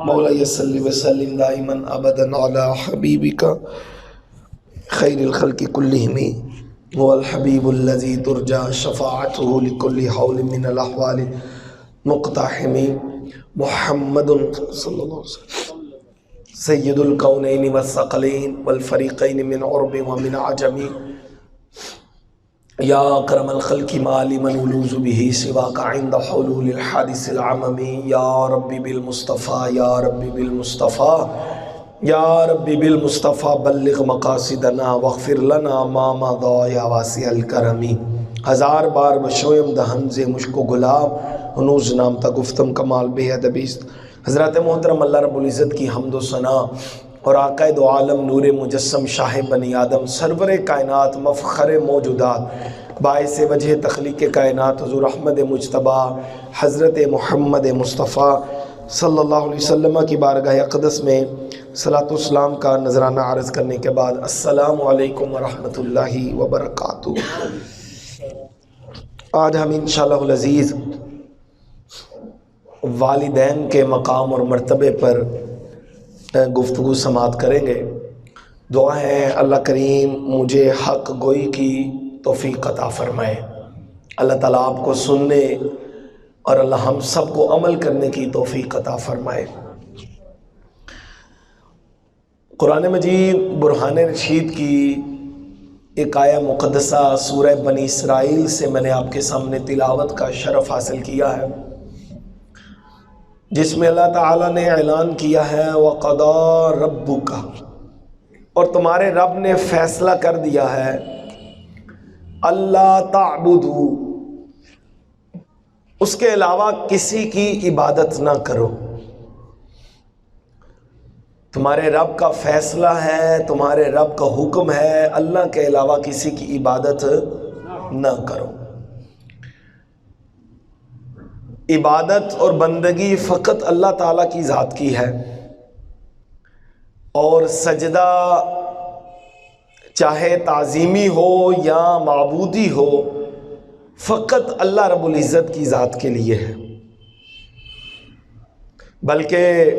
مولاي صل وسلم دائما ابدا على حبيبك خير الخلق كلهم هو الحبيب الذي ترجى شفاعته لكل حول من الاحوال مقتحم محمد صلى الله عليه وسلم سید الکونین والثقلین والفریقین من عرب ومن عجم یا اکرم الخلق ما لمن ولوذ به سواک عند حلول الحادث العممی یا ربی بالمصطفیٰ یا ربی بالمصطفیٰ یا ربی بالمصطفیٰ بلغ مقاصدنا واغفر لنا ما مضى یا واسع الکرم. ہزار بار بشویم دہن سے مشک و گلاب ہنوز نام تا گفتم کمال بے ادبیست. حضرت محترم اللہ رب العزت کی حمد و ثنا اور آقا دو عالم نور مجسم شاہ بنی آدم سرور کائنات مفخر موجودات باعث وجہ تخلیق کائنات حضور احمد مجتبیٰ حضرت محمد مصطفیٰ صلی اللہ علیہ وسلم کی بارگاہ اقدس میں صلاۃ و اسلام کا نذرانہ عرض کرنے کے بعد السلام علیکم ورحمۃ اللہ وبرکاتہ. آج ہم انشاءاللہ العزیز والدین کے مقام اور مرتبے پر گفتگو سماعت کریں گے. دعا ہے اللہ کریم مجھے حق گوئی کی توفیق عطا فرمائے. اللہ تعالیٰ آپ کو سننے اور اللہ ہم سب کو عمل کرنے کی توفیق عطا فرمائے. قرآن مجید برہان رشید کی ایک آیہ مقدسہ سورہ بنی اسرائیل سے میں نے آپ کے سامنے تلاوت کا شرف حاصل کیا ہے، جس میں اللہ تعالیٰ نے اعلان کیا ہے وَقَضَىٰ رَبُّكَ، اور تمہارے رب نے فیصلہ کر دیا ہے اللہ تعبدوا، اس کے علاوہ کسی کی عبادت نہ کرو. تمہارے رب کا فیصلہ ہے، تمہارے رب کا حکم ہے، اللہ کے علاوہ کسی کی عبادت نہ کرو. عبادت اور بندگی فقط اللہ تعالیٰ کی ذات کی ہے، اور سجدہ چاہے تعظیمی ہو یا معبودی ہو فقط اللہ رب العزت کی ذات کے لیے ہے. بلکہ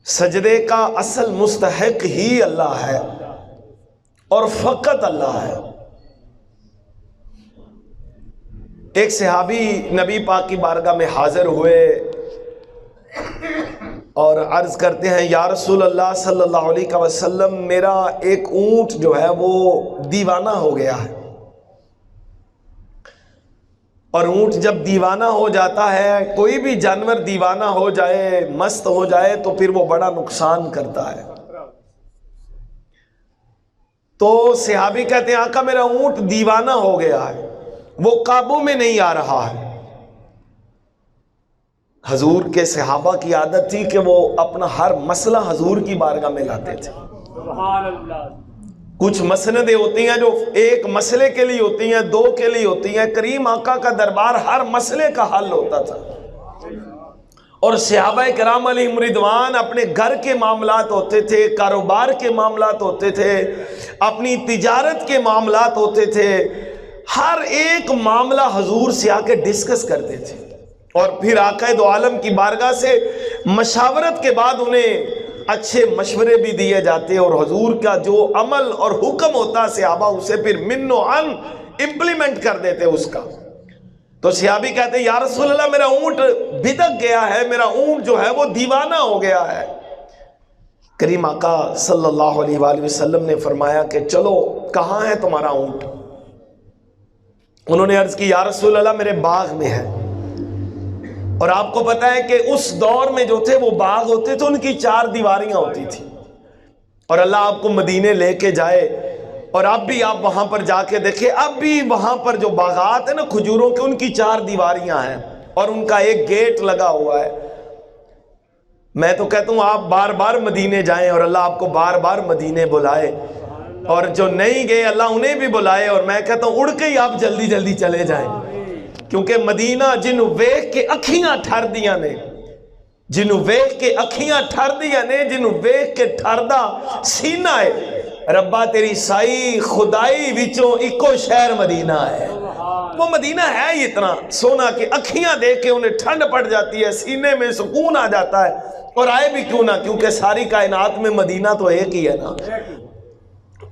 سجدے کا اصل مستحق ہی اللہ ہے اور فقط اللہ ہے. ایک صحابی نبی پاک کی بارگاہ میں حاضر ہوئے اور عرض کرتے ہیں یا رسول اللہ صلی اللہ علیہ وسلم میرا ایک اونٹ جو ہے وہ دیوانہ ہو گیا ہے، اور اونٹ جب دیوانہ ہو جاتا ہے، کوئی بھی جانور دیوانہ ہو جائے مست ہو جائے تو پھر وہ بڑا نقصان کرتا ہے. تو صحابی کہتے ہیں آقا میرا اونٹ دیوانہ ہو گیا ہے، وہ قابو میں نہیں آ رہا ہے. حضور کے صحابہ کی عادت تھی کہ وہ اپنا ہر مسئلہ حضور کی بارگاہ میں لاتے تھے. سبحان اللہ. کچھ مسندیں ہوتی ہیں جو ایک مسئلے کے لیے ہوتی ہیں، دو کے لیے ہوتی ہیں. کریم آقا کا دربار ہر مسئلے کا حل ہوتا تھا. اور صحابہ کرام علیہم رضوان اپنے گھر کے معاملات ہوتے تھے، کاروبار کے معاملات ہوتے تھے، اپنی تجارت کے معاملات ہوتے تھے، ہر ایک معاملہ حضور سے آ کے ڈسکس کرتے تھے، اور پھر آقا دو عالم کی بارگاہ سے مشاورت کے بعد انہیں اچھے مشورے بھی دیے جاتے، اور حضور کا جو عمل اور حکم ہوتا صحابہ اسے پھر من و عن امپلیمنٹ کر دیتے اس کا. تو صحابی کہتے ہیں یا رسول اللہ میرا اونٹ بھٹک گیا ہے، میرا اونٹ جو ہے وہ دیوانہ ہو گیا ہے. کریم آقا صلی اللہ علیہ وآلہ وسلم نے فرمایا کہ چلو کہاں ہے تمہارا اونٹ؟ انہوں نے عرض کی یا رسول اللہ میرے باغ میں ہے. اور آپ کو پتا ہے کہ اس دور میں جو تھے وہ باغ ہوتے تھے ان کی 4 دیواریاں ہوتی تھی، اور اللہ آپ کو مدینے لے کے جائے اور اب بھی آپ وہاں پر جا کے دیکھیں، اب بھی وہاں پر جو باغات ہیں نا کھجوروں کے، ان کی 4 دیواریاں ہیں اور ان کا ایک گیٹ لگا ہوا ہے. میں تو کہتا ہوں آپ بار بار مدینے جائیں اور اللہ آپ کو بار بار مدینے بلائے، اور جو نہیں گئے اللہ انہیں بھی بلائے، اور میں کہتا ہوں اڑ کے ہی آپ جلدی جلدی چلے جائیں، کیونکہ مدینہ جنوں ویکھ کے اکھیاں ٹھر دیاں نے، جنوں ویکھ کے اکھیاں ٹھر دیاں نے، جنوں ویکھ کے ٹھردا سینہ ہے. ربا تیری سائی خدائی وچوں اکو شہر مدینہ ہے. وہ مدینہ ہے ہی اتنا سونا کہ اکھیاں دیکھ کے انہیں ٹھنڈ پڑ جاتی ہے، سینے میں سکون آ جاتا ہے، اور آئے بھی کیوں نہ، کیونکہ ساری کائنات میں مدینہ تو ایک ہی ہے نا۔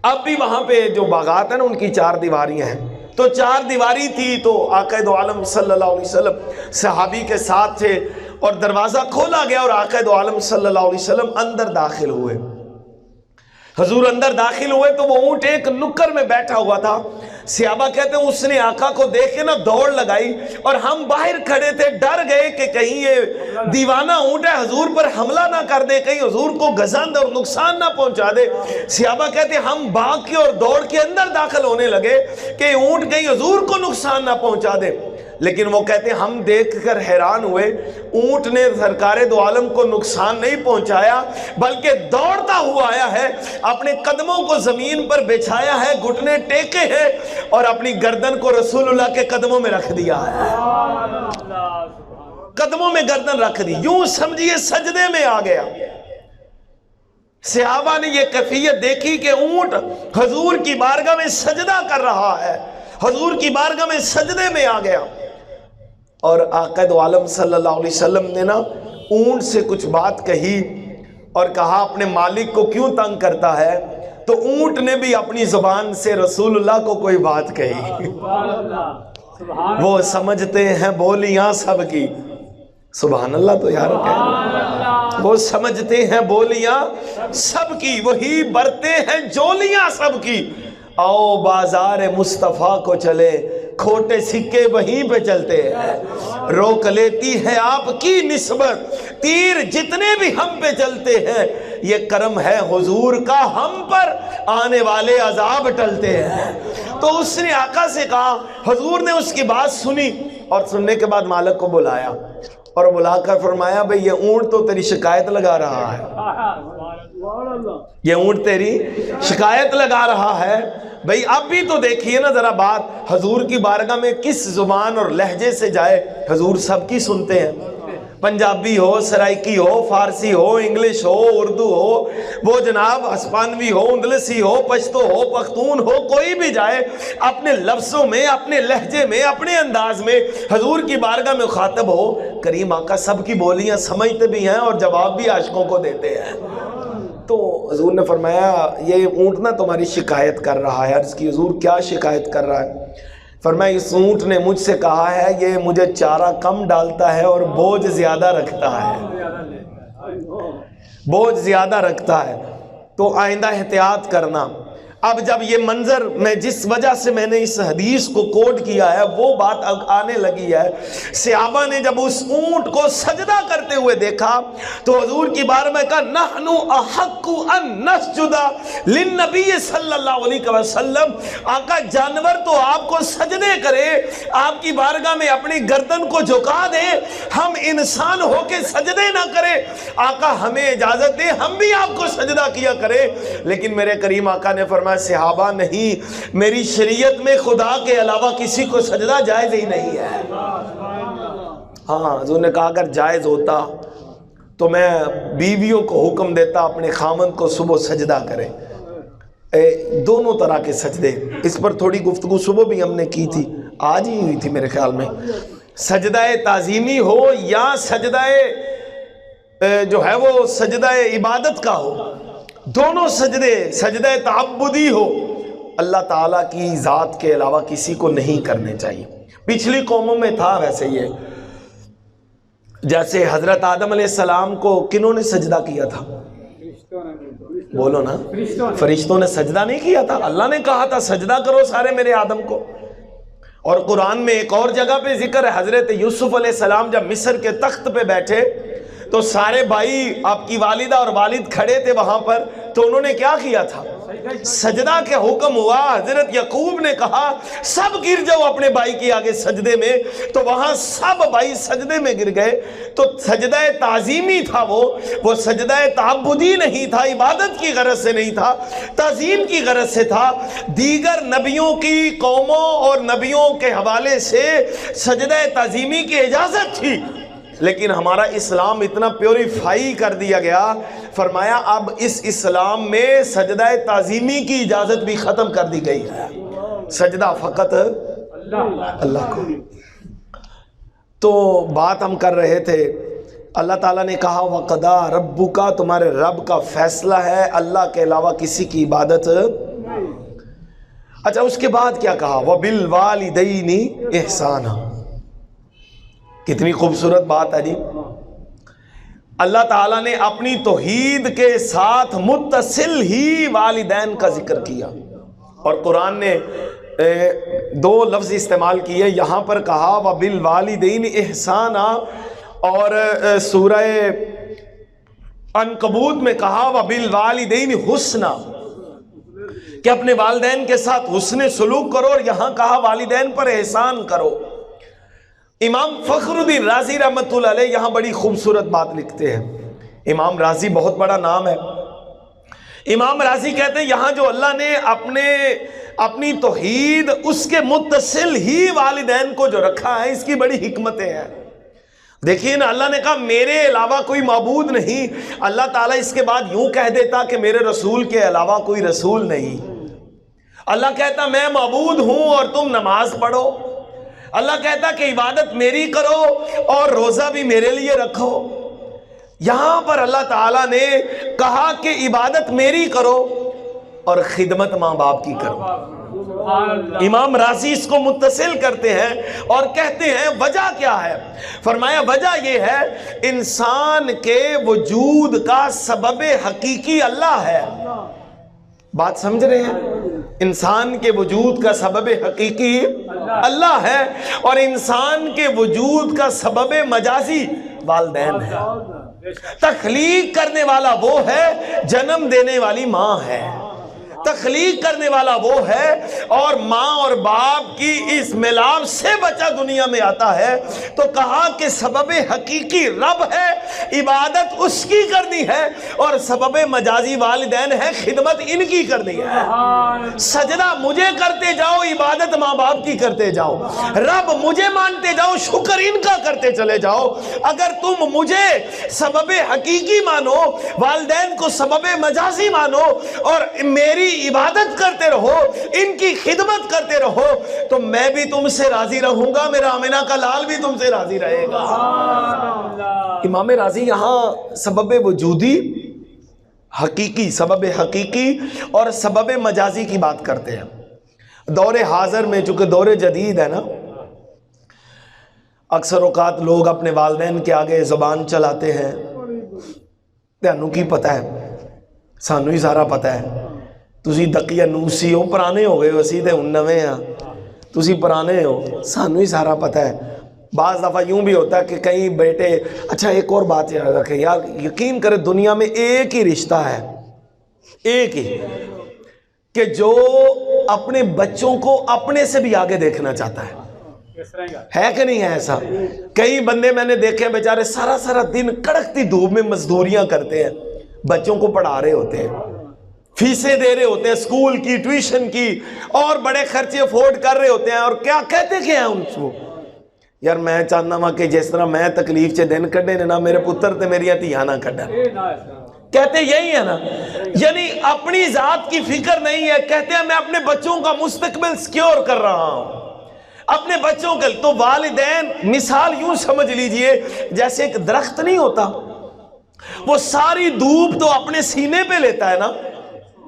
اب بھی وہاں پہ جو باغات ہیں نا ان کی 4 دیواریاں ہیں، تو 4 دیواری تھی، تو آقا دو عالم صلی اللہ علیہ وسلم صحابی کے ساتھ تھے، اور دروازہ کھولا گیا اور آقا دو عالم صلی اللہ علیہ وسلم اندر داخل ہوئے۔ حضور اندر داخل ہوئے تو وہ اونٹ ایک نکر میں بیٹھا ہوا تھا۔ صحابہ کہتے ہیں اس نے آقا کو دیکھ کے نا دوڑ لگائی، اور ہم باہر کھڑے تھے، ڈر گئے کہ کہیں یہ دیوانہ اونٹ ہے حضور پر حملہ نہ کر دے، کہیں حضور کو گزند اور نقصان نہ پہنچا دے۔ صحابہ کہتے ہیں ہم بھاگ کے اور دوڑ کے اندر داخل ہونے لگے کہ اونٹ کہیں حضور کو نقصان نہ پہنچا دے، لیکن وہ کہتے ہیں ہم دیکھ کر حیران ہوئے، اونٹ نے سرکار دو عالم کو نقصان نہیں پہنچایا، بلکہ دوڑتا ہوا آیا ہے، اپنے قدموں کو زمین پر بچھایا ہے، گھٹنے ٹیکے ہیں، اور اپنی گردن کو رسول اللہ کے قدموں میں رکھ دیا ہے، قدموں میں گردن رکھ دی، یوں سمجھیے سجدے میں آ گیا۔ صحابہ نے یہ کیفیت دیکھی کہ اونٹ حضور کی بارگاہ میں سجدہ کر رہا ہے، حضور کی بارگاہ میں سجدے میں آ گیا، اور آقا دو عالم صلی اللہ علیہ وسلم نے نا اونٹ سے کچھ بات کہی اور کہا اپنے مالک کو کیوں تنگ کرتا ہے، تو اونٹ نے بھی اپنی زبان سے رسول اللہ کو کوئی بات کہی، وہ سمجھتے ہیں بولیاں سب کی، سبحان اللہ تو یار کہہ، وہ سمجھتے ہیں بولیاں سب کی، وہی برتے ہیں جولیاں سب کی، آؤ بازار مصطفیٰ کو چلے، کھوٹے سکے وہیں پہ چلتے ہیں، روک لیتی ہے آپ کی نسبت، تیر جتنے بھی ہم پہ چلتے ہیں، یہ کرم ہے حضور کا ہم پر، آنے والے عذاب ٹلتے ہیں۔ تو اس نے آقا سے کہا، حضور نے اس کی بات سنی، اور سننے کے بعد مالک کو بلایا، اور بلا کر فرمایا بھئی یہ اونٹ تو تیری شکایت لگا رہا ہے، یہ اونٹ تیری شکایت لگا رہا ہے، بھئی اب بھی تو دیکھیے نا ذرا بات، حضور کی بارگاہ میں کس زبان اور لہجے سے جائے، حضور سب کی سنتے ہیں، پنجابی ہو، سرائکی ہو، فارسی ہو، انگلش ہو، اردو ہو، وہ جناب ہسپانوی ہو، اندلسی ہو، پشتو ہو، پختون ہو، کوئی بھی جائے، اپنے لفظوں میں، اپنے لہجے میں، اپنے انداز میں حضور کی بارگاہ میں خاطب ہو، کریم آقا سب کی بولیاں سمجھتے بھی ہیں اور جواب بھی عاشقوں کو دیتے ہیں۔ تو حضور نے فرمایا یہ اونٹ نہ تمہاری شکایت کر رہا ہے۔ عرض کی حضور کیا شکایت کر رہا ہے؟ فرمایا اس اونٹ نے مجھ سے کہا ہے یہ مجھے چارہ کم ڈالتا ہے اور بوجھ زیادہ رکھتا ہے، بوجھ زیادہ رکھتا ہے، تو آئندہ احتیاط کرنا۔ اب جب یہ منظر میں جس وجہ سے میں نے اس حدیث کو کوٹ کیا ہے وہ بات آنے لگی ہے، صحابہ نے جب اس اونٹ کو سجدہ کرتے ہوئے دیکھا تو حضور کی بارگاہ میں کہا نحنو احق ان نسجد للنبی صلی اللہ علیہ وسلم، آقا جانور تو آپ کو سجدے کرے، آپ کی بارگاہ میں اپنی گردن کو جھکا دے، ہم انسان ہو کے سجدے نہ کرے، آقا ہمیں اجازت دے ہم بھی آپ کو سجدہ کیا کرے۔ لیکن میرے کریم آقا نے فرمایا صحابہ نہیں، میری شریعت میں خدا کے علاوہ کسی کو سجدہ جائز ہی نہیں ہے۔ ہاں حضور نے کہا اگر جائز ہوتا تو میں بیویوں کو حکم دیتا اپنے خامند کو صبح سجدہ کرے، دونوں طرح کے سجدے۔ اس پر تھوڑی گفتگو صبح بھی ہم نے کی تھی، آج ہی ہوئی تھی میرے خیال میں، سجدہ تعظیمی ہو یا سجدہ جو ہے وہ سجدہ عبادت کا ہو، دونوں سجدے، سجدہ تعبدی ہو، اللہ تعالیٰ کی ذات کے علاوہ کسی کو نہیں کرنے چاہیے۔ پچھلی قوموں میں تھا ویسے یہ، جیسے حضرت آدم علیہ السلام کو کنہوں نے سجدہ کیا تھا؟ بولو نا، فرشتوں نے سجدہ نہیں کیا تھا، اللہ نے کہا تھا سجدہ کرو سارے میرے آدم کو۔ اور قرآن میں ایک اور جگہ پہ ذکر ہے، حضرت یوسف علیہ السلام جب مصر کے تخت پہ بیٹھے تو سارے بھائی آپ کی والدہ اور والد کھڑے تھے وہاں پر، تو انہوں نے کیا کیا تھا؟ سجدہ کے حکم ہوا، حضرت یعقوب نے کہا سب گر جاؤ اپنے بھائی کے آگے سجدے میں، تو وہاں سب بھائی سجدے میں گر گئے۔ تو سجدہ تعظیمی تھا، وہ سجدہ تعبدی نہیں تھا، عبادت کی غرض سے نہیں تھا، تعظیم کی غرض سے تھا۔ دیگر نبیوں کی قوموں اور نبیوں کے حوالے سے سجدہ تعظیمی کی اجازت تھی، لیکن ہمارا اسلام اتنا پیوریفائی کر دیا گیا، فرمایا اب اس اسلام میں سجدہ تعظیمی کی اجازت بھی ختم کر دی گئی ہے، سجدہ فقط اللہ کو۔ تو بات ہم کر رہے تھے، اللہ تعالیٰ نے کہا وَقَضَىٰ رَبُّكَ، تمہارے رب کا فیصلہ ہے اللہ کے علاوہ کسی کی عبادت۔ اچھا اس کے بعد کیا کہا؟ وَبِالْوَالِدَيْنِ إِحْسَانًا، کتنی خوبصورت بات ہے جی۔ اللہ تعالیٰ نے اپنی توحید کے ساتھ متصل ہی والدین کا ذکر کیا، اور قرآن نے دو لفظ استعمال کیے، یہاں پر کہا وَبِالْوَالِدَيْنِ إِحْسَانًا، اور سورہ عنکبوت میں کہا وَبِالْوَالِدَيْنِ حُسْنًا، کہ اپنے والدین کے ساتھ حسن سلوک کرو، اور یہاں کہا والدین پر احسان کرو۔ امام فخر الدین رازی رحمۃ اللہ علیہ یہاں بڑی خوبصورت بات لکھتے ہیں۔ امام رازی بہت بڑا نام ہے۔ امام رازی کہتے ہیں یہاں جو اللہ نے اپنی توحید اس کے متصل ہی والدین کو جو رکھا ہے، اس کی بڑی حکمتیں ہیں۔ دیکھیے نا، اللہ نے کہا میرے علاوہ کوئی معبود نہیں، اللہ تعالیٰ اس کے بعد یوں کہہ دیتا کہ میرے رسول کے علاوہ کوئی رسول نہیں۔ اللہ کہتا میں معبود ہوں اور تم نماز پڑھو، اللہ کہتا کہ عبادت میری کرو اور روزہ بھی میرے لیے رکھو۔ یہاں پر اللہ تعالیٰ نے کہا کہ عبادت میری کرو اور خدمت ماں باپ کی کرو۔ امام رازی اس کو متصل کرتے ہیں اور کہتے ہیں وجہ کیا ہے؟ فرمایا وجہ یہ ہے انسان کے وجود کا سبب حقیقی اللہ ہے۔ بات سمجھ رہے ہیں؟ انسان کے وجود کا سبب حقیقی اللہ ہے، اور انسان کے وجود کا سبب مجازی والدین ہے۔ تخلیق کرنے والا وہ ہے، جنم دینے والی ماں ہے۔ تخلیق کرنے والا وہ ہے، اور ماں اور باپ کی اس ملاپ سے بچہ دنیا میں آتا ہے۔ تو کہا کہ سبب حقیقی رب ہے، عبادت اس کی کرنی ہے، اور سبب مجازی والدین ہے، خدمت ان کی کرنی ہے۔ سجدہ مجھے کرتے جاؤ، عبادت ماں باپ کی کرتے جاؤ، رب مجھے مانتے جاؤ، شکر ان کا کرتے چلے جاؤ۔ اگر تم مجھے سبب حقیقی مانو، والدین کو سبب مجازی مانو، اور میری عبادت کرتے رہو، ان کی خدمت کرتے رہو، تو میں بھی تم سے راضی رہوں گا، میرا آمنہ کا لال بھی تم سے راضی رہے گا۔ امام رازی یہاں سبب وجودی حقیقی، سبب حقیقی اور سبب مجازی کی بات کرتے ہیں۔ دور حاضر میں چونکہ دور جدید ہے نا، اکثر اوقات لوگ اپنے والدین کے آگے زبان چلاتے ہیں، تینوں کی پتہ ہے، سانو ہی سارا پتہ ہے، تسی دقیہ نوسی ہو، پرانے ہو گئے ہو، اسی دے ہن نویں ہاں، تسی پرانے ہو، سانو ہی سارا پتہ ہے۔ بعض دفعہ یوں بھی ہوتا ہے کہ کئی بیٹے، اچھا ایک اور بات یاد رکھیں یار، یقین کرے دنیا میں ایک ہی رشتہ ہے، ایک ہی، کہ جو اپنے بچوں کو اپنے سے بھی آگے دیکھنا چاہتا ہے کہ نہیں ہے ایسا؟ کئی بندے میں نے دیکھے بیچارے سارا دن کڑکتی دھوپ میں مزدوریاں کرتے ہیں، بچوں کو پڑھا رہے ہوتے ہیں، فیسیں دے رہے ہوتے ہیں، اسکول کی، ٹیوشن کی، اور بڑے خرچے افورڈ کر رہے ہوتے ہیں، اور کیا کہتے کیا ہیں ان کو؟ یار میں چاہنا وا کہ جس طرح میں تکلیف چے دن کڈے نے نا، میرے پتر تے میری دھیاں نہ کڈن۔ کہتے یہی ہے نا، یعنی اپنی ذات کی فکر نہیں ہے، کہتے ہیں میں اپنے بچوں کا مستقبل سیکیور کر رہا ہوں، اپنے بچوں کے۔ تو والدین مثال یوں سمجھ لیجئے جیسے ایک درخت نہیں ہوتا، وہ ساری دھوپ تو اپنے سینے پہ لیتا ہے نا،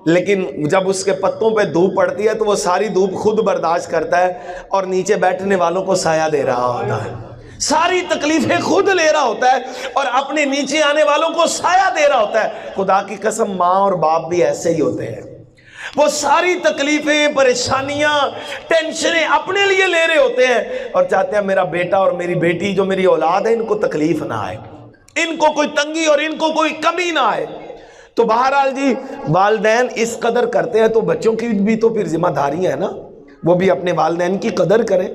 لیکن جب اس کے پتوں پہ دھوپ پڑتی ہے تو وہ ساری دھوپ خود برداشت کرتا ہے، اور نیچے بیٹھنے والوں کو سایہ دے رہا ہوتا ہے، ساری تکلیفیں خود لے رہا ہوتا ہے، اور اپنے نیچے آنے والوں کو سایہ دے رہا ہوتا ہے۔ خدا کی قسم ماں اور باپ بھی ایسے ہی ہوتے ہیں، وہ ساری تکلیفیں، پریشانیاں، ٹینشنیں اپنے لیے لے رہے ہوتے ہیں، اور چاہتے ہیں میرا بیٹا اور میری بیٹی جو میری اولاد ہے ان کو تکلیف نہ آئے، ان کو کوئی تنگی اور ان کو کوئی کمی نہ آئے۔ تو بہرحال جی والدین اس قدر کرتے ہیں، تو بچوں کی بھی تو پھر ذمہ داری ہے نا، وہ بھی اپنے والدین کی قدر کریں۔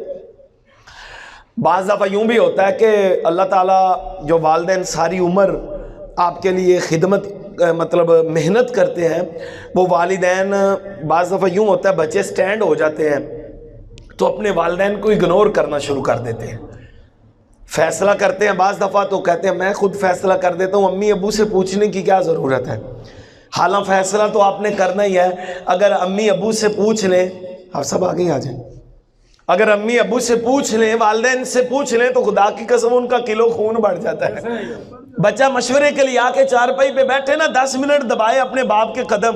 بعض دفعہ یوں بھی ہوتا ہے کہ اللہ تعالیٰ جو والدین ساری عمر آپ کے لیے خدمت مطلب محنت کرتے ہیں، وہ والدین بعض دفعہ یوں ہوتا ہے بچے سٹینڈ ہو جاتے ہیں تو اپنے والدین کو اگنور کرنا شروع کر دیتے ہیں، فیصلہ کرتے ہیں بعض دفعہ تو کہتے ہیں میں خود فیصلہ کر دیتا ہوں، امی ابو سے پوچھنے کی کیا ضرورت ہے، حالانکہ فیصلہ تو آپ نے کرنا ہی ہے۔ اگر امی ابو سے پوچھ لیں، آپ سب آگے آ جائیں، اگر امی ابو سے پوچھ لیں، والدین سے پوچھ لیں تو خدا کی قسم ان کا کلو خون بڑھ جاتا ہے۔ بچہ مشورے کے لیے آ کے چارپائی پہ بیٹھے نا، 10 منٹ دبائے اپنے باپ کے قدم،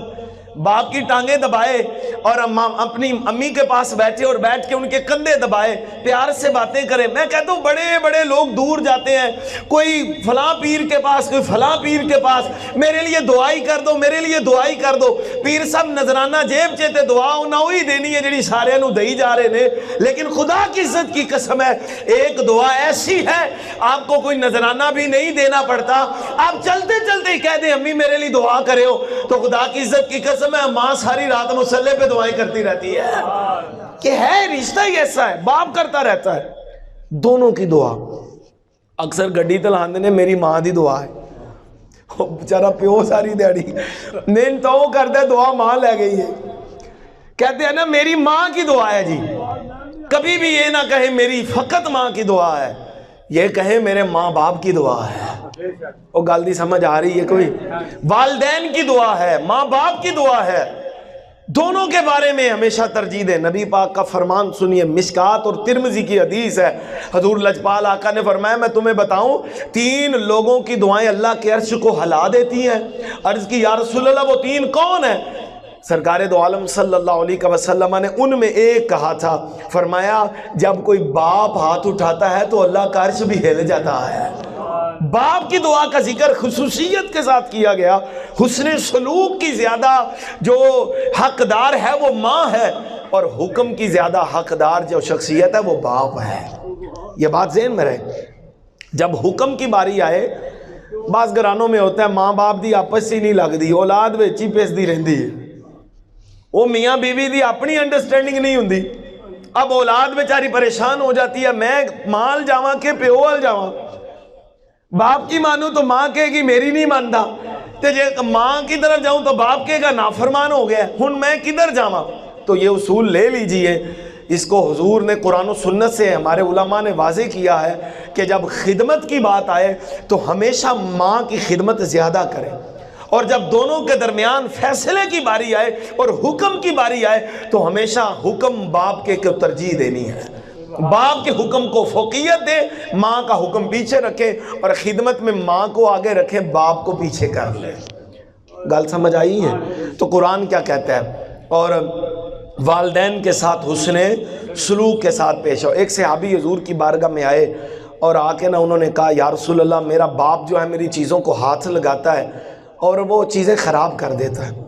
باپ کی ٹانگیں دبائے، اور اپنی امی کے پاس بیٹھے اور بیٹھ کے ان کے کندھے دبائے، پیار سے باتیں کریں۔ میں کہتا ہوں بڑے بڑے لوگ دور جاتے ہیں، کوئی فلاں پیر کے پاس، کوئی فلاں پیر کے پاس، میرے لیے دعائی کر دو، میرے لیے دعائی کر دو۔ پیر صاحب نظرانہ جیب چیتے دعا انہاں ہوئی دینی ہے جڑی سارے نو دئی جا رہے نے، لیکن خدا کی عزت کی قسم ہے ایک دعا ایسی ہے آپ کو کوئی نظرانہ بھی نہیں دینا پڑتا، آپ چلتے چلتے ہی کہہ دیں امی میرے لیے دعا کرے ہو، تو خدا کی عزت کی قسم میں ماں ساری رات مصلے پہ دعائیں کرتی رہتی ہے۔ کہ ہے رشتہ ہی ایسا ہے، باپ کرتا رہتا ہے دونوں کی دعا۔ اکثر گڈی تلاندے نے میری ماں دی دعا ہے، بیچارہ پیو ساری دیہڑی نہیں تو وہ کرتا ہے دعا ماں لے گئی ہے، کہتے ہیں نا میری ماں کی دعا ہے جی، کبھی بھی یہ نہ کہیں میری فقط ماں کی دعا ہے، یہ کہیں میرے ماں باپ کی دعا ہے۔ وہ گل دی سمجھ آ رہی ہے کوئی؟ والدین کی دعا ہے، ماں باپ کی دعا ہے، دونوں کے بارے میں ہمیشہ ترجیح دیں۔ نبی پاک کا فرمان سنیے، مشکات اور ترمذی کی حدیث ہے، حضور لجپال آقا نے فرمایا میں تمہیں بتاؤں 3 لوگوں کی دعائیں اللہ کے عرش کو ہلا دیتی ہیں۔ عرض کی یا رسول اللہ وہ 3 کون ہیں؟ سرکار دو عالم صلی اللہ علیہ وسلم نے ان میں ایک کہا تھا، فرمایا جب کوئی باپ ہاتھ اٹھاتا ہے تو اللہ کا عرش بھی ہل جاتا ہے۔ باپ کی دعا کا ذکر خصوصیت کے ساتھ کیا گیا، حسن سلوک کی زیادہ جو حقدار ہے وہ ماں ہے، اور حکم کی زیادہ حقدار جو شخصیت ہے وہ باپ ہے۔ یہ بات ذہن میں رہے۔ جب حکم کی باری آئے، بعض گھرانوں میں ہوتا ہے ماں باپ دی آپس ہی نہیں لگ دی، اولاد وچ ہی پیسدی رہندی ہے، وہ میاں بیوی دی اپنی انڈرسٹینڈنگ نہیں ہوندی، اب اولاد بیچاری پریشان ہو جاتی ہے، میں مال جاواں کہ پیو وال جاواں، باپ کی مانوں تو ماں کہے گی میری نہیں مانتا، تے جے ماں کی طرف جاؤں تو باپ کہے گا نافرمان ہو گیا، ہن میں کدھر جاواں؟ تو یہ اصول لے لیجئے، اس کو حضور نے قرآن و سنت سے ہمارے علماء نے واضح کیا ہے کہ جب خدمت کی بات آئے تو ہمیشہ ماں کی خدمت زیادہ کریں، اور جب دونوں کے درمیان فیصلے کی باری آئے اور حکم کی باری آئے تو ہمیشہ حکم باپ کے ترجیح دینی ہے، باپ کے حکم کو فوقیت دے، ماں کا حکم پیچھے رکھے، اور خدمت میں ماں کو آگے رکھے، باپ کو پیچھے کر لے۔ گل سمجھ آئی ہے؟ تو قرآن کیا کہتا ہے؟ اور والدین کے ساتھ حسن سلوک کے ساتھ پیش ہو۔ ایک صحابی حضور کی بارگاہ میں آئے اور آ کے انہوں نے کہا یا رسول اللہ میرا باپ جو ہے میری چیزوں کو ہاتھ لگاتا ہے اور وہ چیزیں خراب کر دیتا ہے۔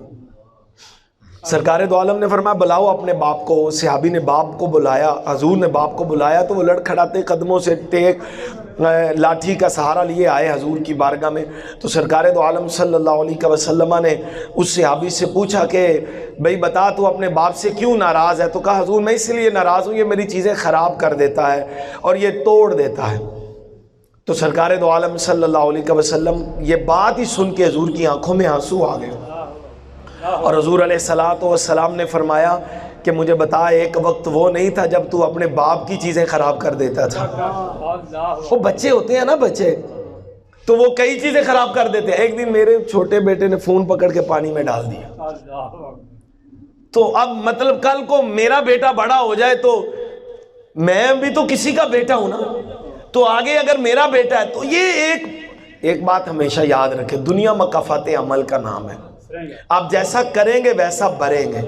سرکار دو عالم نے فرمایا بلاؤ اپنے باپ کو۔ صحابی نے باپ کو بلایا، حضور نے باپ کو بلایا تو وہ لڑکھڑاتے قدموں سے ٹیک لاٹھی کا سہارا لیے آئے حضور کی بارگاہ میں۔ تو سرکار دو عالم صلی اللہ علیہ وسلم نے اس صحابی سے پوچھا کہ بھئی بتا تو اپنے باپ سے کیوں ناراض ہے؟ تو کہا حضور میں اس لیے ناراض ہوں، یہ میری چیزیں خراب کر دیتا ہے اور یہ توڑ دیتا ہے۔ تو سرکار دو عالم صلی اللہ علیہ وسلم یہ بات ہی سن کے حضور کی آنکھوں میں آنسو آ گئے، اور حضور علیہ السلام نے فرمایا کہ مجھے بتا ایک وقت وہ نہیں تھا جب تو اپنے باپ کی چیزیں خراب کر دیتا تھا۔ وہ بچے ہوتے ہیں نا، بچے تو وہ کئی چیزیں خراب کر دیتے ہیں۔ ایک دن میرے چھوٹے بیٹے نے فون پکڑ کے پانی میں ڈال دیا، تو اب مطلب کل کو میرا بیٹا بڑا ہو جائے تو میں بھی تو کسی کا بیٹا ہوں نا، تو آگے اگر میرا بیٹا ہے تو یہ ایک بات ہمیشہ یاد رکھے، دنیا مکافات عمل کا نام ہے، آپ جیسا کریں گے ویسا بھریں گے۔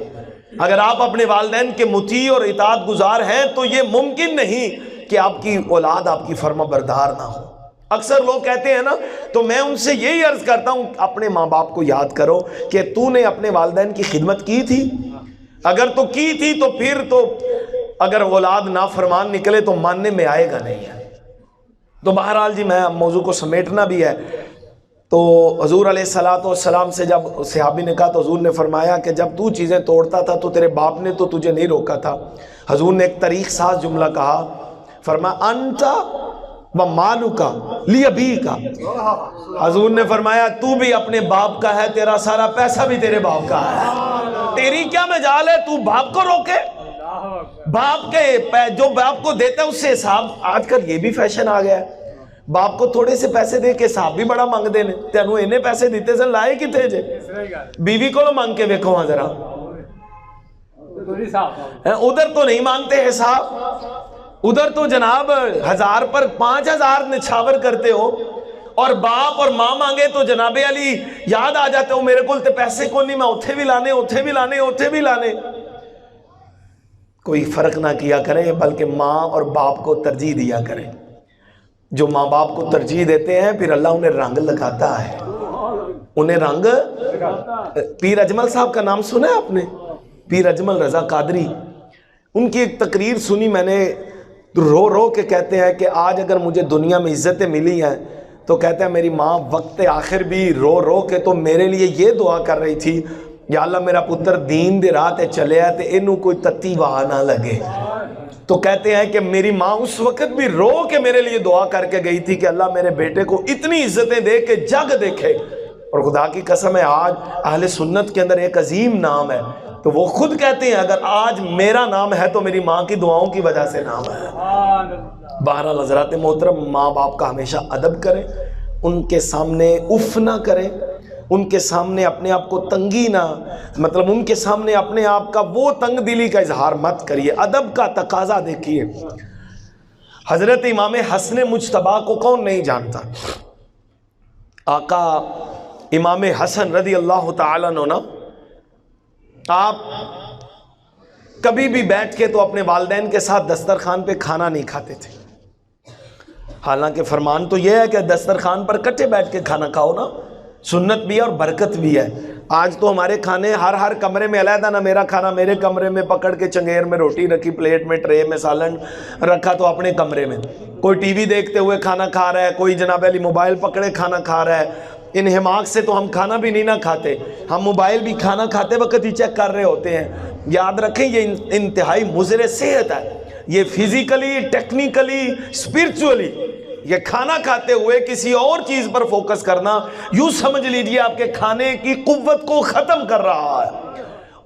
اگر آپ اپنے والدین کے مطیع اور اطاعت گزار ہیں تو یہ ممکن نہیں کہ آپ کی اولاد آپ کی فرما بردار نہ ہو۔ اکثر لوگ کہتے ہیں نا، تو میں ان سے یہی عرض کرتا ہوں اپنے ماں باپ کو یاد کرو کہ تو نے اپنے والدین کی خدمت کی تھی، اگر تو کی تھی تو پھر تو اگر اولاد نافرمان نکلے تو ماننے میں آئے گا نہیں ہے۔ تو بہرحال جی میں موضوع کو سمیٹنا بھی ہے۔ تو حضور علیہ السلام سے جب صحابی نے کہا تو حضور نے فرمایا کہ جب تو چیزیں توڑتا تھا تو تیرے باپ نے تو تجھے نہیں روکا تھا۔ حضور نے ایک طریق ساز جملہ کہا، فرمایا انتا و مالکا لی ابیکا، حضور نے فرمایا تو بھی اپنے باپ کا ہے، تیرا سارا پیسہ بھی تیرے باپ کا ہے، تیری کیا مجال ہے تو باپ کو روکے؟ باپ کے جو باپ کو دیتا ہے اس سے حساب، آج کل یہ بھی فیشن آ گیا ہے، باپ کو تھوڑے سے پیسے دے کے حساب بھی بڑا مانگ دینے، تینوں انہیں پیسے دیتے سن لائے کتے جے؟ بیوی کو مانگ کے ویکھو ہاں ذرا، ادھر تو نہیں مانگتے حساب، ادھر تو جناب 1000 پر 5000 نچھاور کرتے ہو، اور باپ اور ماں مانگے تو جناب علی یاد آ جاتے ہو میرے کو پیسے کو نہیں، میں اتھے بھی لانے اتھے بھی لانے اتھے بھی لانے۔ کوئی فرق نہ کیا کریں، بلکہ ماں اور باپ کو ترجیح دیا کریں۔ جو ماں باپ کو ترجیح دیتے ہیں پھر اللہ انہیں رنگ لگاتا ہے، انہیں رنگ۔ پیر اجمل صاحب کا نام سنا ہے آپ نے؟ پیر اجمل رضا قادری، ان کی ایک تقریر سنی میں نے، رو رو کے کہتے ہیں کہ آج اگر مجھے دنیا میں عزتیں ملی ہیں تو کہتے ہیں میری ماں وقت آخر بھی رو رو کے تو میرے لیے یہ دعا کر رہی تھی، یا اللہ میرا پتر دین دے راہ تے چلے ہے تے انہوں کوئی تتی واہ نہ لگے۔ تو کہتے ہیں کہ میری ماں اس وقت بھی رو کے میرے لیے دعا کر کے گئی تھی کہ اللہ میرے بیٹے کو اتنی عزتیں دے کہ جگ دیکھے۔ اور خدا کی قسم ہے آج اہل سنت کے اندر ایک عظیم نام ہے، تو وہ خود کہتے ہیں اگر آج میرا نام ہے تو میری ماں کی دعاؤں کی وجہ سے نام ہے۔ بہرحال حضرات محترم، ماں باپ کا ہمیشہ ادب کریں، ان کے سامنے اف نہ کریں، ان کے سامنے اپنے آپ کو تنگی نہ، مطلب ان کے سامنے اپنے آپ کا وہ تنگ دلی کا اظہار مت کریے، ادب کا تقاضا دیکھیے۔ حضرت امام حسن مجتبیٰ کو کون نہیں جانتا؟ آقا امام حسن رضی اللہ تعالیٰ عنہ، آپ کبھی بھی بیٹھ کے تو اپنے والدین کے ساتھ دسترخوان پہ کھانا نہیں کھاتے تھے، حالانکہ فرمان تو یہ ہے کہ دسترخوان پر کٹھے بیٹھ کے کھانا کھاؤ نا، سنت بھی ہے اور برکت بھی ہے۔ آج تو ہمارے کھانے ہر کمرے میں علیحدہ، نہ میرا کھانا میرے کمرے میں پکڑ کے چنگیر میں روٹی رکھی، پلیٹ میں ٹرے میں سالن رکھا تو اپنے کمرے میں، کوئی ٹی وی دیکھتے ہوئے کھانا کھا رہا ہے، کوئی جناب علی موبائل پکڑے کھانا کھا رہا ہے۔ ان حماق سے تو ہم کھانا بھی نہیں نہ کھاتے، ہم موبائل بھی کھانا کھاتے وقت ہی چیک کر رہے ہوتے ہیں۔ یاد رکھیں یہ انتہائی مضر صحت ہے، یہ فزیکلی، ٹیکنیکلی، اسپرچولی، یہ کھانا کھاتے ہوئے کسی اور چیز پر فوکس کرنا یوں سمجھ لیجئے آپ کے کھانے کی قوت کو ختم کر رہا ہے۔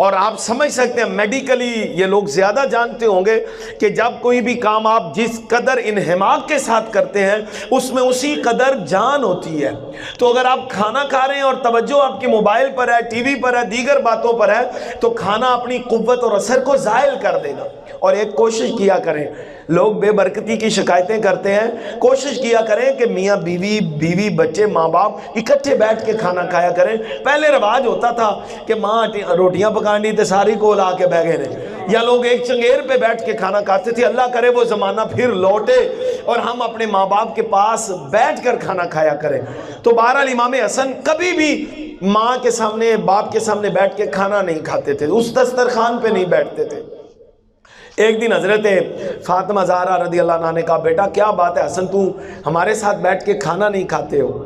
اور آپ سمجھ سکتے ہیں میڈیکلی یہ لوگ زیادہ جانتے ہوں گے کہ جب کوئی بھی کام آپ جس قدر انہماک کے ساتھ کرتے ہیں اس میں اسی قدر جان ہوتی ہے۔ تو اگر آپ کھانا کھا رہے ہیں اور توجہ آپ کی موبائل پر ہے، ٹی وی پر ہے، دیگر باتوں پر ہے، تو کھانا اپنی قوت اور اثر کو زائل کر دے گا۔ اور ایک کوشش کیا کریں، لوگ بے برکتی کی شکایتیں کرتے ہیں، کوشش کیا کریں کہ میاں بیوی بچے ماں باپ اکٹھے بیٹھ کے کھانا کھایا کریں۔ پہلے رواج ہوتا تھا کہ ماں روٹیاں پکانی تے ساری کو لا کے بیٹھ گئے، یا لوگ ایک چنگیر پہ بیٹھ کے کھانا کھاتے تھے۔ اللہ کرے وہ زمانہ پھر لوٹے اور ہم اپنے ماں باپ کے پاس بیٹھ کر کھانا کھایا کریں۔ تو بہرحال امام حسن کبھی بھی ماں کے سامنے باپ کے سامنے بیٹھ کے کھانا نہیں کھاتے تھے، اس دسترخوان پہ نہیں بیٹھتے تھے۔ ایک دن حضرت فاطمہ زہرا رضی اللہ عنہا نے کہا بیٹا کیا بات ہے حسن، تو ہمارے ساتھ بیٹھ کے کھانا نہیں کھاتے ہو؟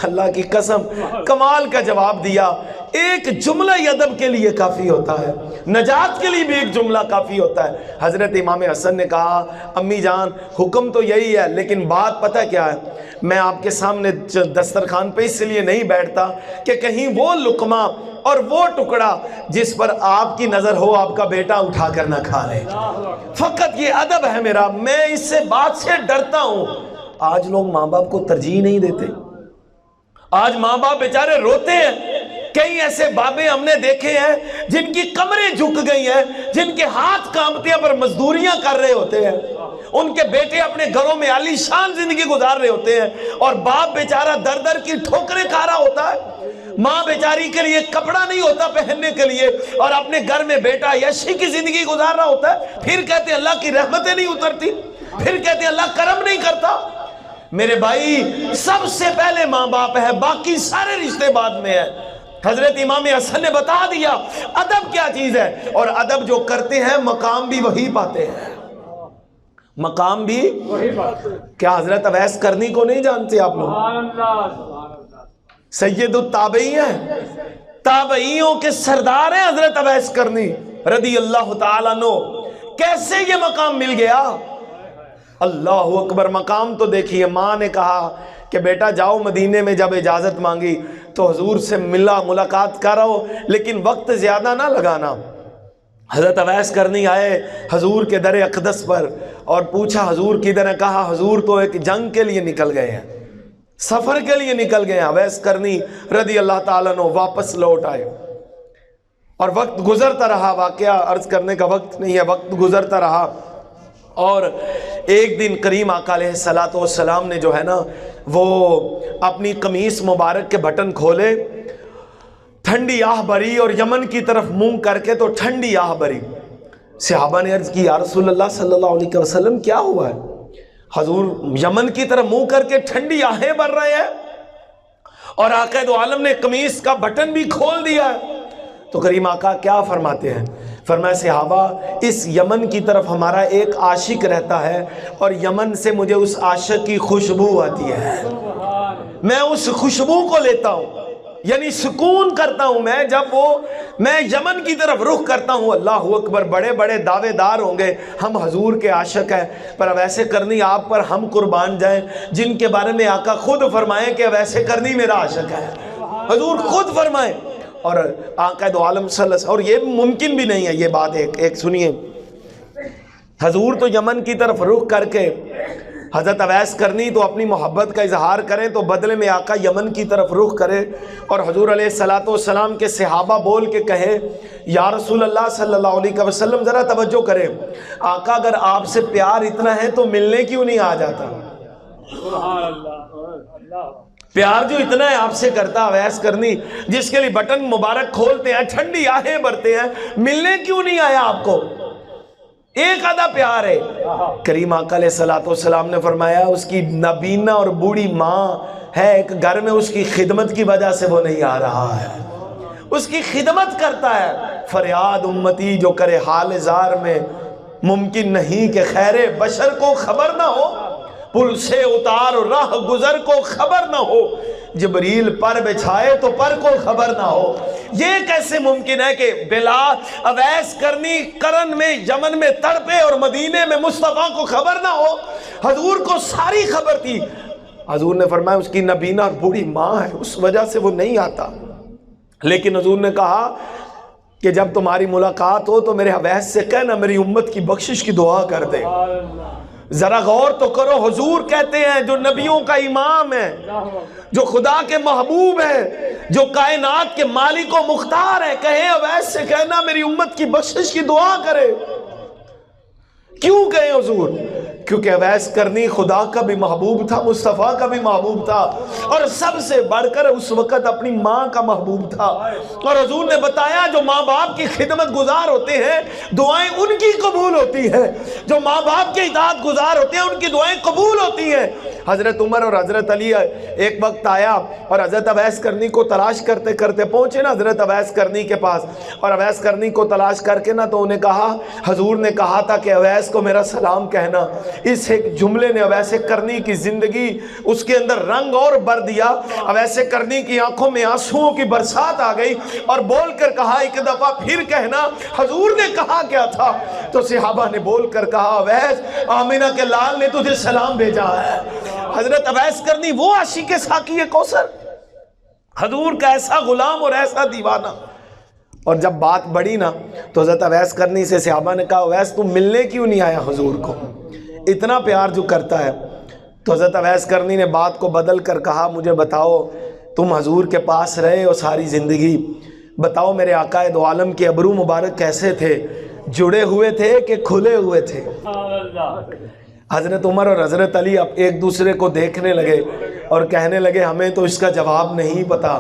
اللہ کی قسم کمال کا جواب دیا، ایک جملہ ادب کے لیے کافی ہوتا ہے، نجات کے لیے بھی ایک جملہ کافی ہوتا ہے۔ حضرت امام حسن نے کہا امی جان حکم تو یہی ہے، لیکن بات پتہ کیا ہے، میں آپ کے سامنے دسترخوان پہ اس لیے نہیں بیٹھتا کہ کہیں وہ لقمہ اور وہ ٹکڑا جس پر آپ کی نظر ہو آپ کا بیٹا اٹھا کر نہ کھا لے، فقط یہ ادب ہے میرا، میں اس سے بات سے ڈرتا ہوں۔ آج لوگ ماں باپ کو ترجیح نہیں دیتے، آج ماں باپ بیچارے روتے ہیں۔ کئی ایسے بابے ہم نے دیکھے ہیں جن کی کمریں جھک گئی ہیں، جن کے ہاتھ کانپتے ہیں پر مزدوریاں کر رہے ہوتے ہیں، ان کے بیٹے اپنے گھروں میں عالی شان زندگی گزار رہے ہوتے ہیں، اور باپ بیچارہ در در کی ٹھوکریں کھا رہا ہوتا ہے۔ ماں بیچاری کے لیے کپڑا نہیں ہوتا پہننے کے لیے، اور اپنے گھر میں بیٹا یشی کی زندگی گزار رہا ہوتا ہے۔ پھر کہتے ہیں اللہ کی رحمتیں نہیں اترتی، پھر کہتے ہیں اللہ کرم نہیں کرتا۔ میرے بھائی سب سے پہلے ماں باپ ہے، باقی سارے رشتے بعد میں ہیں۔ حضرت امام حسن نے بتا دیا ادب کیا چیز ہے، اور ادب جو کرتے ہیں مقام بھی وہی پاتے ہیں، مقام بھی وہی پاتے ہیں۔ کیا حضرت اویس کرنی کو نہیں جانتے آپ لوگ؟ سید التابعین ہیں، تابعیوں کے سردار ہیں حضرت اویس کرنی رضی اللہ تعالیٰ عنہ۔ کیسے یہ مقام مل گیا؟ اللہ اکبر، مقام تو دیکھیے، ماں نے کہا کہ بیٹا جاؤ مدینے میں، جب اجازت مانگی تو حضور سے ملاقات کرو لیکن وقت زیادہ نہ لگانا۔ حضرت اویس کرنی آئے حضور کے در اقدس پر اور پوچھا حضور کدھر ہے؟ کہا حضور تو ایک جنگ کے لیے نکل گئے ہیں، سفر کے لیے نکل گئے ہیں۔ اویس کرنی رضی اللہ تعالیٰ عنہ واپس لوٹ آئے اور وقت گزرتا رہا، واقعہ عرض کرنے کا وقت نہیں ہے، وقت گزرتا رہا، اور ایک دن کریم آقا علیہ الصلوۃ والسلام نے جو ہے نا وہ اپنی قمیص مبارک کے بٹن کھولے، ٹھنڈی آہ بری، اور یمن کی طرف منہ کر کے تو ٹھنڈی آہ بری۔ صحابہ نے عرض کی یا رسول اللہ صلی اللہ علیہ وسلم کیا ہوا ہے؟ حضور یمن کی طرف منہ کر کے ٹھنڈی آہیں بر رہے ہیں اور آقا دو عالم نے قمیص کا بٹن بھی کھول دیا ہے۔ تو کریم آقا کیا فرماتے ہیں؟ فرمایا صحابہ اس یمن کی طرف ہمارا ایک عاشق رہتا ہے اور یمن سے مجھے اس عاشق کی خوشبو آتی ہے، میں اس خوشبو کو لیتا ہوں، یعنی سکون کرتا ہوں میں جب میں یمن کی طرف رخ کرتا ہوں۔ اللہ اکبر، بڑے بڑے دعوے دار ہوں گے ہم حضور کے عاشق ہیں، پر اب ایسے کرنی آپ پر ہم قربان جائیں جن کے بارے میں آقا خود فرمائیں کہ اب ایسے کرنی میرا عاشق ہے، حضور خود فرمائیں۔ اور آقا دو عالم صلی اللہ علیہ وسلم، اور یہ ممکن بھی نہیں ہے یہ بات، ایک سنیے، حضور تو یمن کی طرف رخ کر کے حضرت اویس کرنی تو اپنی محبت کا اظہار کریں تو بدلے میں آقا یمن کی طرف رخ کرے اور حضور علیہ الصلوۃ والسلام کے صحابہ بول کے کہے یا رسول اللہ صلی اللہ علیہ وسلم ذرا توجہ کریں، آقا اگر آپ سے پیار اتنا ہے تو ملنے کیوں نہیں آ جاتا؟ پیار جو اتنا ہے آپ سے کرتا اویس کرنی، جس کے لیے بٹن مبارک کھولتے ہیں، ٹھنڈی آہیں بھرتے ہیں، ملنے کیوں نہیں آیا آپ کو؟ ایک آدھا پیار ہے۔ کریم آقا علیہ الصلوۃ والسلام نے فرمایا اس کی نابینا اور بوڑھی ماں ہے ایک گھر میں، اس کی خدمت کی وجہ سے وہ نہیں آ رہا ہے، اس کی خدمت کرتا ہے۔ فریاد امتی جو کرے حال زار میں، ممکن نہیں کہ خیر بشر کو خبر نہ ہو، پل سے اتار راہ گزر کو خبر نہ ہو، جبریل پر بچھائے تو پر کو خبر نہ ہو۔ یہ کیسے ممکن ہے کہ بلا اویس کرنی کرن میں یمن میں تڑپے اور مدینے میں مصطفیٰ کو خبر نہ ہو؟ حضور کو ساری خبر تھی۔ حضور نے فرمایا اس کی نبینا اور بوڑھی ماں ہے، اس وجہ سے وہ نہیں آتا، لیکن حضور نے کہا کہ جب تمہاری ملاقات ہو تو میرے اویس سے کہنا میری امت کی بخشش کی دعا کر دے۔ ذرا غور تو کرو، حضور کہتے ہیں جو نبیوں کا امام ہے، جو خدا کے محبوب ہے، جو کائنات کے مالک و مختار ہے، کہیں اویس سے کہنا میری امت کی بخشش کی دعا کرے۔ کیوں کہیں حضور؟ کیونکہ اویس کرنی خدا کا بھی محبوب تھا، مصطفیٰ کا بھی محبوب تھا، اور سب سے بڑھ کر اس وقت اپنی ماں کا محبوب تھا۔ اور حضور نے بتایا جو ماں باپ کی خدمت گزار ہوتے ہیں دعائیں ان کی قبول ہوتی ہیں، جو ماں باپ کے اطاعت گزار ہوتے ہیں ان کی دعائیں قبول ہوتی ہیں۔ حضرت عمر اور حضرت علی ایک وقت آیا اور حضرت اویس کرنی کو تلاش کرتے کرتے پہنچے نا حضرت اویس کرنی کے پاس، اور اویس کرنی کو تلاش کر کے نا تو انہیں کہا، حضور نے کہا تھا کہ اویس کو میرا سلام کہنا۔ اس ایک جملے نے اویس کرنی کی زندگی اس کے اندر رنگ اور بھر دیا۔ اویس کرنی کی آنکھوں میں آنسوؤں کی برسات آ گئی اور بول کر کہا ایک دفعہ پھر کہنا حضور نے کہا کیا تھا؟ تو صحابہ نے بول کر کہا اویس آمینہ کے لال نے تجھے سلام بھیجا ہے۔ حضرت اویس کرنی وہ عاشق ساقی کوثر، حضور کا ایسا غلام اور ایسا دیوانہ۔ اور جب بات بڑھی نا تو حضرت اویس کرنی سے صحابہ نے کہا اویس تم ملنے کیوں نہیں آیا حضور کو، اتنا پیار جو کرتا ہے؟ تو حضرت اویس کرنی نے بات کو بدل کر کہا مجھے بتاؤ تم حضور کے پاس رہے ہو ساری زندگی، بتاؤ میرے آقا دو عالم کے ابرو مبارک کیسے تھے، جڑے ہوئے تھے کہ کھلے ہوئے تھے؟ حضرت عمر اور حضرت علی اب ایک دوسرے کو دیکھنے لگے اور کہنے لگے ہمیں تو اس کا جواب نہیں پتا،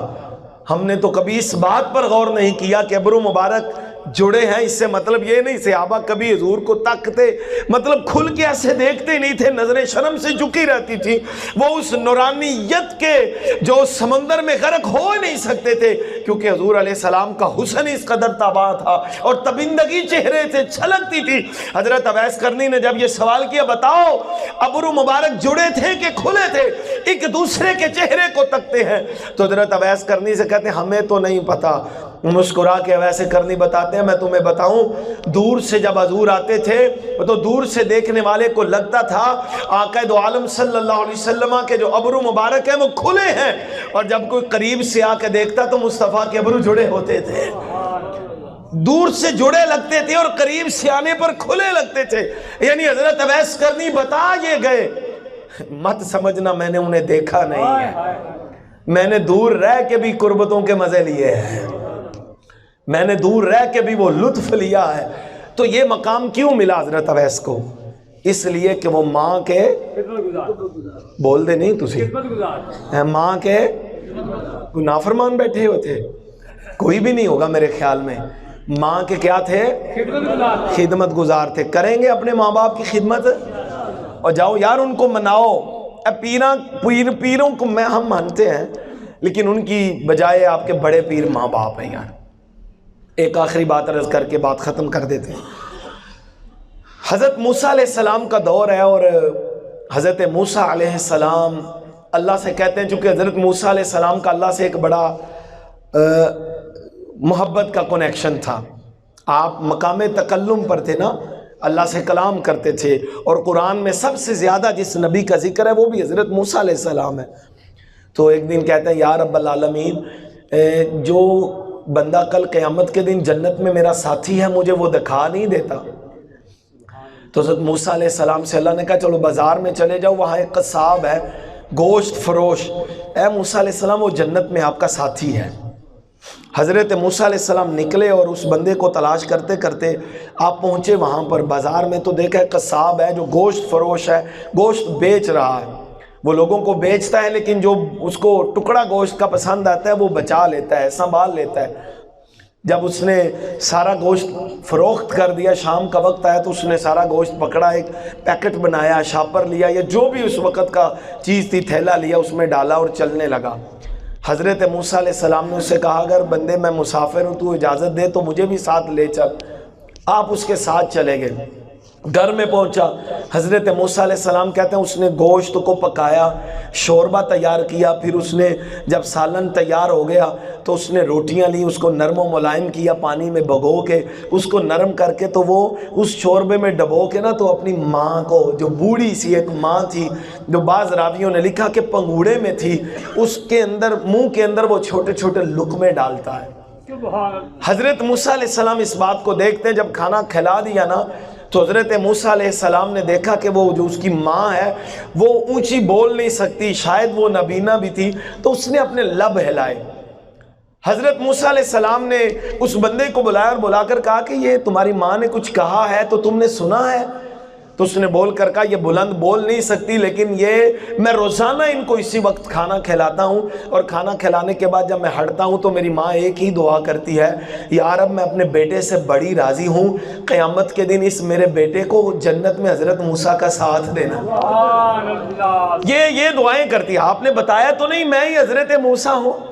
ہم نے تو کبھی اس بات پر غور نہیں کیا کہ ابرو مبارک جڑے ہیں۔ اس سے مطلب یہ نہیں صحابہ کبھی حضور کو تکتے، مطلب کھل کے ایسے دیکھتے نہیں تھے، نظریں شرم سے جھکی رہتی تھی، وہ اس نورانیت کے جو سمندر میں غرق ہو نہیں سکتے تھے، کیونکہ حضور علیہ السلام کا حسن اس قدر تابع تھا اور تبندگی چہرے سے چھلکتی تھی۔ حضرت اویس کرنی نے جب یہ سوال کیا بتاؤ ابرو مبارک جڑے تھے کہ کھلے تھے، ایک دوسرے کے چہرے کو تکتے ہیں، تو حضرت اویس کرنی سے کہتے ہیں ہمیں تو نہیں پتا۔ مسکرا کے اویس کرنی بتاتے ہیں میں تمہیں بتاؤں، دور سے جب حضور آتے تھے تو دور سے دیکھنے والے کو لگتا تھا آقا دو عالم صلی اللہ علیہ وسلم کے جو ابرو مبارک ہیں وہ کھلے ہیں، اور جب کوئی قریب سے آ کے دیکھتا تو مصطفیٰ کے ابرو جڑے ہوتے تھے، دور سے جڑے لگتے تھے اور قریب سے آنے پر کھلے لگتے تھے۔ یعنی حضرت اویس کرنی بتا یہ گئے، مت سمجھنا میں نے انہیں دیکھا نہیں ہے، میں نے دور رہ کے بھی قربتوں کے مزے لیے ہیں، میں نے دور رہ کے بھی وہ لطف لیا ہے. تو یہ مقام کیوں ملا حضرت اویس کو؟ اس لیے کہ وہ ماں کے بول دے نہیں تسی ماں کے کوئی نافرمان بیٹھے ہوئے تھے؟ کوئی بھی نہیں ہوگا میرے خیال میں. ماں کے کیا تھے؟ خدمت گزار تھے. کریں گے اپنے ماں باپ کی خدمت؟ اور جاؤ یار ان کو مناؤ. پیروں کو ہم مانتے ہیں لیکن ان کی بجائے آپ کے بڑے پیر ماں باپ ہیں یار. ایک آخری بات عرض کر کے بات ختم کر دیتے ہیں. حضرت موسیٰ علیہ السلام کا دور ہے اور حضرت موسیٰ علیہ السلام اللہ سے کہتے ہیں، چونکہ حضرت موسیٰ علیہ السلام کا اللہ سے ایک بڑا محبت کا کنیکشن تھا. آپ مقام تکلم پر تھے نا، اللہ سے کلام کرتے تھے، اور قرآن میں سب سے زیادہ جس نبی کا ذکر ہے وہ بھی حضرت موسیٰ علیہ السلام ہے. تو ایک دن کہتے ہیں یا رب العالمین، جو بندہ کل قیامت کے دن جنت میں میرا ساتھی ہے مجھے وہ دکھا نہیں دیتا. تو حضرت موسیٰ علیہ السلام سے اللہ نے کہا چلو بازار میں چلے جاؤ، وہاں ایک قصاب ہے گوشت فروش. اے موسیٰ علیہ السلام وہ جنت میں آپ کا ساتھی ہے. حضرت موسیٰ علیہ السلام نکلے اور اس بندے کو تلاش کرتے کرتے آپ پہنچے وہاں پر بازار میں. تو دیکھا قصاب ہے جو گوشت فروش ہے، گوشت بیچ رہا ہے. وہ لوگوں کو بیچتا ہے لیکن جو اس کو ٹکڑا گوشت کا پسند آتا ہے وہ بچا لیتا ہے، سنبھال لیتا ہے. جب اس نے سارا گوشت فروخت کر دیا، شام کا وقت آیا تو اس نے سارا گوشت پکڑا، ایک پیکٹ بنایا، شاپر لیا یا جو بھی اس وقت کا چیز تھی تھیلا لیا، اس میں ڈالا اور چلنے لگا. حضرت موسیٰ علیہ السلام نے اس سے کہا اگر بندے میں مسافر ہوں تو اجازت دے تو مجھے بھی ساتھ لے چل. آپ اس کے ساتھ چلے گئے. گھر میں پہنچا، حضرت موسیٰ علیہ السلام کہتے ہیں اس نے گوشت کو پکایا، شوربہ تیار کیا، پھر اس نے جب سالن تیار ہو گیا تو اس نے روٹیاں لی، اس کو نرم و ملائم کیا، پانی میں بھگو کے اس کو نرم کر کے تو وہ اس شوربے میں ڈبو کے نا تو اپنی ماں کو، جو بوڑھی سی ایک ماں تھی جو بعض راویوں نے لکھا کہ پنگوڑے میں تھی، اس کے اندر منہ کے اندر وہ چھوٹے چھوٹے لقمے ڈالتا ہے. حضرت موسیٰ علیہ السلام اس بات کو دیکھتے ہیں، جب کھانا کھلا دیا نا تو حضرت موسیٰ علیہ السلام نے دیکھا کہ وہ جو اس کی ماں ہے وہ اونچی بول نہیں سکتی، شاید وہ نابینا بھی تھی، تو اس نے اپنے لب ہلائے. حضرت موسیٰ علیہ السلام نے اس بندے کو بلایا اور بلا کر کہا کہ یہ تمہاری ماں نے کچھ کہا ہے تو تم نے سنا ہے؟ تو اس نے بول کر کہا یہ بلند بول نہیں سکتی لیکن یہ میں روزانہ ان کو اسی وقت کھانا کھلاتا ہوں، اور کھانا کھلانے کے بعد جب میں ہٹتا ہوں تو میری ماں ایک ہی دعا کرتی ہے، یا رب میں اپنے بیٹے سے بڑی راضی ہوں، قیامت کے دن اس میرے بیٹے کو جنت میں حضرت موسیٰ کا ساتھ دینا. یہ دعائیں کرتی ہے. آپ نے بتایا تو نہیں میں ہی حضرت موسیٰ ہوں؟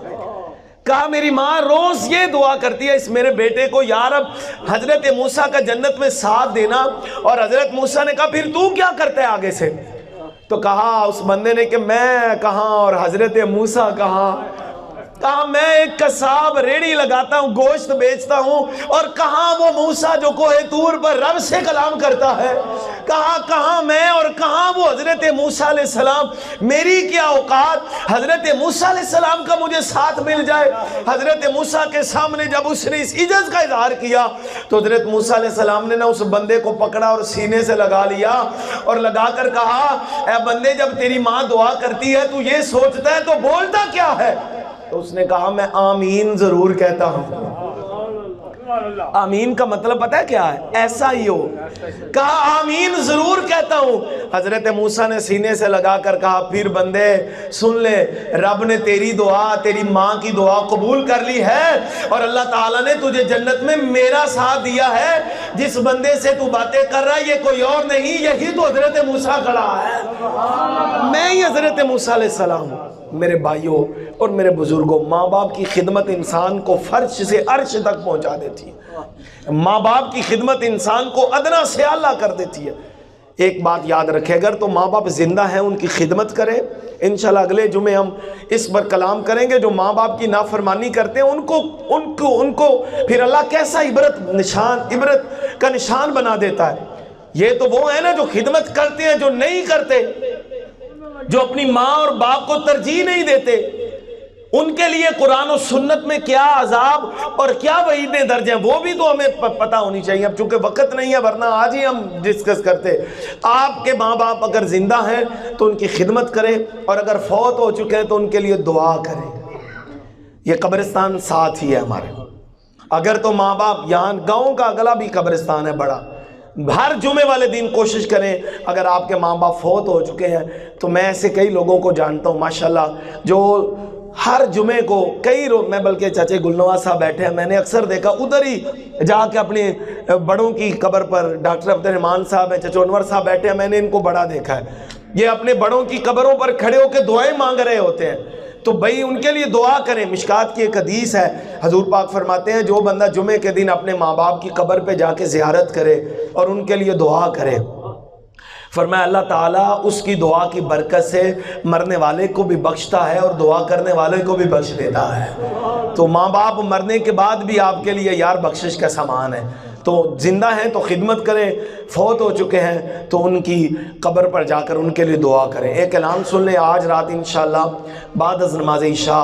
کہا میری ماں روز یہ دعا کرتی ہے اس میرے بیٹے کو، یا رب حضرت موسیٰ کا جنت میں ساتھ دینا. اور حضرت موسیٰ نے کہا پھر تو کیا کرتا ہے آگے سے؟ تو کہا اس بندے نے کہ میں کہاں اور حضرت موسیٰ کہاں. کہا میں ایک قصاب ریڑھی لگاتا ہوں، گوشت بیچتا ہوں، اور کہاں وہ موسیٰ جو کوہ طور پر رب سے کلام کرتا ہے. کہاں میں اور کہاں وہ حضرت موسیٰ علیہ السلام. میری کیا اوقات حضرت موسیٰ علیہ السلام کا مجھے ساتھ مل جائے. حضرت موسیٰ کے سامنے جب اس نے اس عجز کا اظہار کیا تو حضرت موسیٰ علیہ السلام نے اس بندے کو پکڑا اور سینے سے لگا لیا اور لگا کر کہا اے بندے جب تیری ماں دعا کرتی ہے تو یہ سوچتا ہے تو بولتا کیا ہے؟ تو اس نے کہا میں آمین ضرور کہتا ہوں. آمین کا مطلب پتہ ہے کیا ہے؟ ایسا ہی ہو. کہا آمین ضرور کہتا ہوں. حضرت موسیٰ نے سینے سے لگا کر کہا پھر بندے سن لے، رب نے تیری دعا، تیری ماں کی دعا قبول کر لی ہے، اور اللہ تعالیٰ نے تجھے جنت میں میرا ساتھ دیا ہے. جس بندے سے تو باتیں کر رہا ہے یہ کوئی اور نہیں، یہی تو حضرت موسیٰ کھڑا ہے. میں ہی حضرت موسیٰ علیہ السلام ہوں. میرے بھائیوں اور میرے بزرگوں، ماں باپ کی خدمت انسان کو فرش سے عرش تک پہنچا دیتی ہے. ماں باپ کی خدمت انسان کو ادنا سے اعلیٰ کر دیتی ہے. ایک بات یاد رکھے، اگر تو ماں باپ زندہ ہیں ان کی خدمت کریں. انشاءاللہ اگلے جمعے ہم اس پر کلام کریں گے. جو ماں باپ کی نافرمانی کرتے ہیں ان کو پھر اللہ کیسا عبرت کا نشان بنا دیتا ہے. یہ تو وہ ہیں نا جو خدمت کرتے ہیں، جو نہیں کرتے، جو اپنی ماں اور باپ کو ترجیح نہیں دیتے، ان کے لیے قرآن و سنت میں کیا عذاب اور کیا وعیدیں درج ہیں وہ بھی تو ہمیں پتہ ہونی چاہیے. اب چونکہ وقت نہیں ہے ورنہ آج ہی ہم ڈسکس کرتے. آپ کے ماں باپ اگر زندہ ہیں تو ان کی خدمت کریں، اور اگر فوت ہو چکے ہیں تو ان کے لیے دعا کریں. یہ قبرستان ساتھ ہی ہے ہمارے. اگر تو ماں باپ، یہاں گاؤں کا اگلا بھی قبرستان ہے بڑا، ہر جمعے والے دن کوشش کریں، اگر آپ کے ماں باپ فوت ہو چکے ہیں تو میں ایسے کئی لوگوں کو جانتا ہوں ماشاءاللہ جو ہر جمعے کو میں بلکہ چچے گلنواز صاحب بیٹھے ہیں، میں نے اکثر دیکھا ادھر ہی جا کے اپنے بڑوں کی قبر پر، ڈاکٹر عبد الرحمان صاحب ہیں، چچا انور صاحب بیٹھے ہیں، میں نے ان کو بڑا دیکھا ہے، یہ اپنے بڑوں کی قبروں پر کھڑے ہو کے دعائیں مانگ رہے ہوتے ہیں۔ تو بھائی ان کے لیے دعا کریں۔ مشکات کی ایک حدیث ہے، حضور پاک فرماتے ہیں جو بندہ جمعے کے دن اپنے ماں باپ کی قبر پہ جا کے زیارت کرے اور ان کے لیے دعا کرے، فرمایا اللہ تعالیٰ اس کی دعا کی برکت سے مرنے والے کو بھی بخشتا ہے اور دعا کرنے والے کو بھی بخش دیتا ہے۔ تو ماں باپ مرنے کے بعد بھی آپ کے لیے یار بخشش کا سامان ہے، تو زندہ ہیں تو خدمت کریں، فوت ہو چکے ہیں تو ان کی قبر پر جا کر ان کے لیے دعا کریں۔ ایک اعلان سن لیں، آج رات انشاءاللہ بعد از نماز عشاء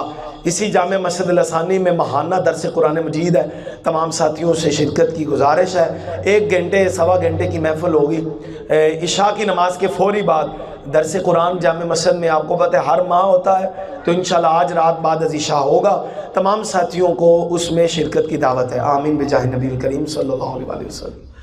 اسی جامع مسجد الاسانی میں ماہانہ درس قرآن مجید ہے، تمام ساتھیوں سے شرکت کی گزارش ہے۔ 1 گھنٹے سوا گھنٹے کی محفل ہوگی، عشاء کی نماز کے فوری بعد درس قرآن جامع مسجد میں، آپ کو پتہ ہے ہر ماہ ہوتا ہے، تو انشاءاللہ آج رات بعد از عشاء ہوگا، تمام ساتھیوں کو اس میں شرکت کی دعوت ہے۔ آمین بجاہ نبی کریم صلی اللہ علیہ وسلم۔